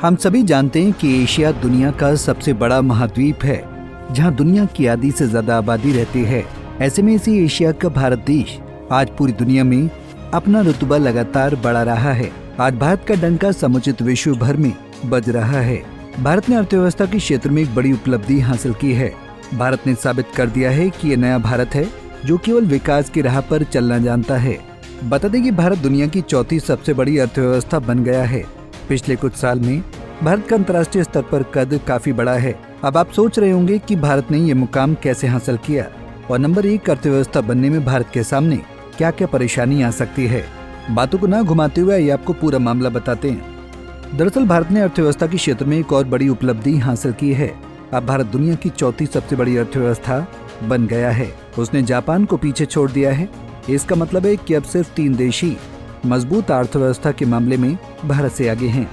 हम सभी जानते हैं कि एशिया दुनिया का सबसे बड़ा महाद्वीप है, जहां दुनिया की आधी से ज्यादा आबादी रहती है। ऐसे में इसी एशिया का भारत देश आज पूरी दुनिया में अपना रुतबा लगातार बढ़ा रहा है। आज भारत का डंका समुचित विश्व भर में बज रहा है। भारत ने अर्थव्यवस्था के क्षेत्र में एक बड़ी उपलब्धि हासिल की है। भारत ने साबित कर दिया है कि ये नया भारत है जो केवल विकास की राह पर चलना जानता है। बता दें कि भारत दुनिया की चौथी सबसे बड़ी अर्थव्यवस्था बन गया है। पिछले कुछ साल में भारत का अंतर्राष्ट्रीय स्तर पर कद काफी बड़ा है। अब आप सोच रहे होंगे कि भारत ने ये मुकाम कैसे हासिल किया और नंबर 1 अर्थव्यवस्था बनने में भारत के सामने क्या क्या परेशानी आ सकती है। बातों को ना घुमाते हुए ये आपको पूरा मामला बताते हैं। दरअसल भारत ने अर्थव्यवस्था के क्षेत्र में एक और बड़ी उपलब्धि हासिल की है। अब भारत दुनिया की चौथी सबसे बड़ी अर्थव्यवस्था बन गया है। उसने जापान को पीछे छोड़ दिया है। इसका मतलब है कि अब सिर्फ 3 देश ही मजबूत अर्थव्यवस्था के मामले में भारत से आगे हैं।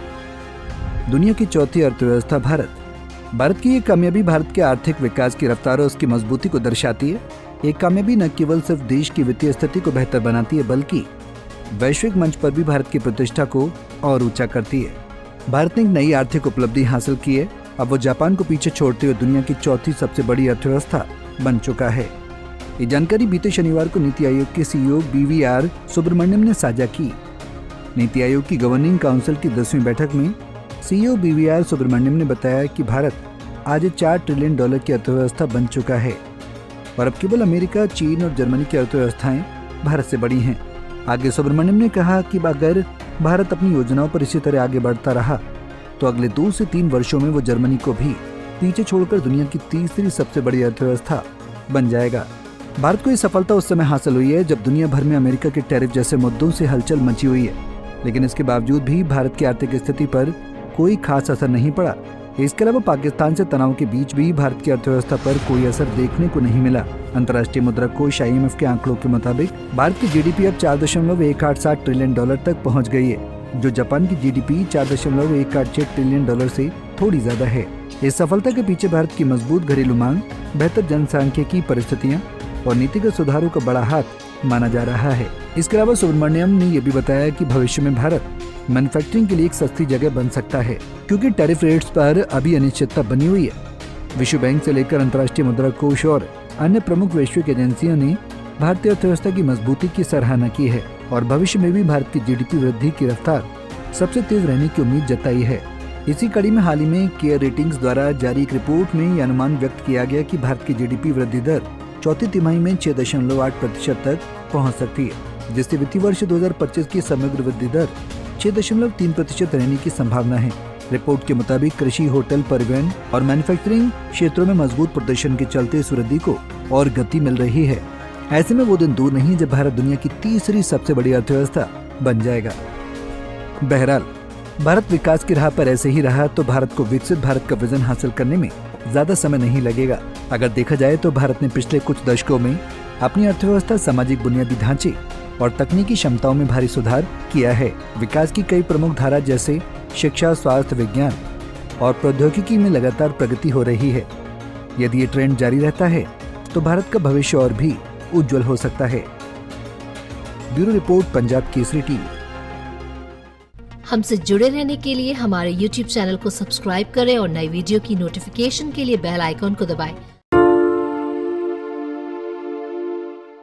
दुनिया की चौथी अर्थव्यवस्था भारत की ये कामयाबी भारत के आर्थिक विकास की रफ्तार और उसकी मजबूती को दर्शाती है। ये कामयाबी न केवल सिर्फ देश की वित्तीय स्थिति को बेहतर बनाती है, बल्कि वैश्विक मंच पर भी भारत की प्रतिष्ठा को और ऊंचा करती है। भारत ने एक नई आर्थिक उपलब्धि हासिल की है। अब वो जापान को पीछे छोड़ते हुए दुनिया की चौथी सबसे बड़ी अर्थव्यवस्था बन चुका है। ये जानकारी बीते शनिवार को नीति आयोग के CEO BVR सुब्रमण्यम ने साझा की। नीति आयोग की गवर्निंग काउंसिल की 10वीं बैठक में CEO BVR सुब्रमण्यम ने बताया कि भारत आज $4 ट्रिलियन की अर्थव्यवस्था बन चुका है और अब केवल अमेरिका, चीन और जर्मनी की अर्थव्यवस्थाएं भारत से बड़ी हैं। आगे सुब्रमण्यम ने कहा कि अगर भारत अपनी योजनाओं पर इसी तरह आगे बढ़ता रहा तो अगले 2 से 3 वर्षों में वो जर्मनी को भी पीछे छोड़कर दुनिया की तीसरी सबसे बड़ी अर्थव्यवस्था बन जाएगा। भारत को ये सफलता उस समय हासिल हुई है जब दुनिया भर में अमेरिका के टैरिफ जैसे मुद्दों से हलचल मची हुई है, लेकिन इसके बावजूद भी भारत की आर्थिक स्थिति पर कोई खास असर नहीं पड़ा। इसके अलावा पाकिस्तान से तनाव के बीच भी भारत की अर्थव्यवस्था पर कोई असर देखने को नहीं मिला। अंतर्राष्ट्रीय मुद्रा कोष IMF के आंकड़ों के मुताबिक भारत की GDP अब $4.187 ट्रिलियन तक पहुंच गई है, जो जापान की GDP $4.186 ट्रिलियन से थोड़ी ज्यादा है। इस सफलता के पीछे भारत की मजबूत घरेलू मांग, बेहतर जनसांख्यिकी परिस्थितियां और नीतिगत सुधारों का बड़ा हाथ माना जा रहा है। इसके अलावा सुब्रमण्यम ने यह भी बताया कि भविष्य में भारत मैन्युफैक्चरिंग के लिए एक सस्ती जगह बन सकता है, क्योंकि टैरिफ रेट्स पर अभी अनिश्चितता बनी हुई है। विश्व बैंक से लेकर अंतर्राष्ट्रीय मुद्रा कोष और अन्य प्रमुख वैश्विक एजेंसियों ने भारतीय अर्थव्यवस्था की मजबूती की सराहना की है और भविष्य में भी भारत की GDP वृद्धि की रफ्तार सबसे तेज रहने की उम्मीद जताई है। इसी कड़ी में हाल ही में केयर रेटिंग्स द्वारा जारी एक रिपोर्ट में यह अनुमान व्यक्त किया गया कि भारत की GDP वृद्धि दर चौथी तिमाही में 6.8% तक पहुंच सकती है, जिससे वित्तीय वर्ष 2025 की समग्र वृद्धि दर 6.3% रहने की संभावना है। रिपोर्ट के मुताबिक कृषि, होटल, परिवहन और मैन्युफैक्चरिंग क्षेत्रों में मजबूत प्रदर्शन के चलते इस वृद्धि को और गति मिल रही है। ऐसे में वो दिन दूर नहीं जब भारत दुनिया की तीसरी सबसे बड़ी अर्थव्यवस्था बन जाएगा। बहरहाल भारत विकास की राह पर ऐसे ही रहा तो भारत को विकसित भारत का विजन हासिल करने में ज्यादा समय नहीं लगेगा। अगर देखा जाए तो भारत ने पिछले कुछ दशकों में अपनी अर्थव्यवस्था, सामाजिक बुनियादी ढांचे और तकनीकी क्षमताओं में भारी सुधार किया है। विकास की कई प्रमुख धारा जैसे शिक्षा, स्वास्थ्य, विज्ञान और प्रौद्योगिकी में लगातार प्रगति हो रही है। यदि ये ट्रेंड जारी रहता है तो भारत का भविष्य और भी उज्जवल हो सकता है। Bureau report, Punjab Kesari TV. हमसे जुड़े रहने के लिए हमारे YouTube चैनल को सब्सक्राइब करें और नई वीडियो की नोटिफिकेशन के लिए बेल आइकॉन को दबाएं।